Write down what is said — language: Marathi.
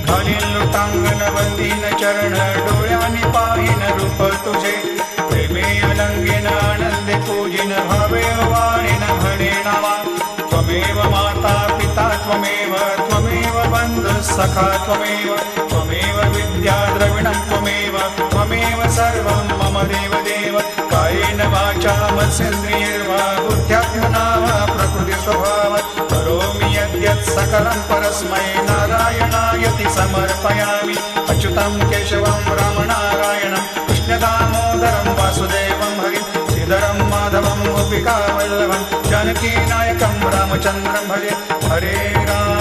घालीन लुटांगण वंदीन चरण डोळ्यानी पाहिन रूप तुझे प्रेमे अलंगीन आनंदे पूजिन भावे वाणीन म्हणे नावा त्वमेव माता पिता त्वमेव त्वमेव बंधु सखा त्वमेव त्वमेव विद्या द्रविणं त्वमेव त्वमेव सर्वं मम देव देव कायेन वाचा मनसेन्द्रियैर्वा बुद्ध्यात्मना वा प्रकृति स्वभावात् करोमि यद्यत् सकलं परस्मै नारायणायति समर्पयामि अच्युतं केशवं रामनारायणं कृष्णदामोदरं वासुदेवं हरिं श्रीधरं माधवं गोपिकावल्लभं जानकीनायकं रामचन्द्रं भजे हरे राम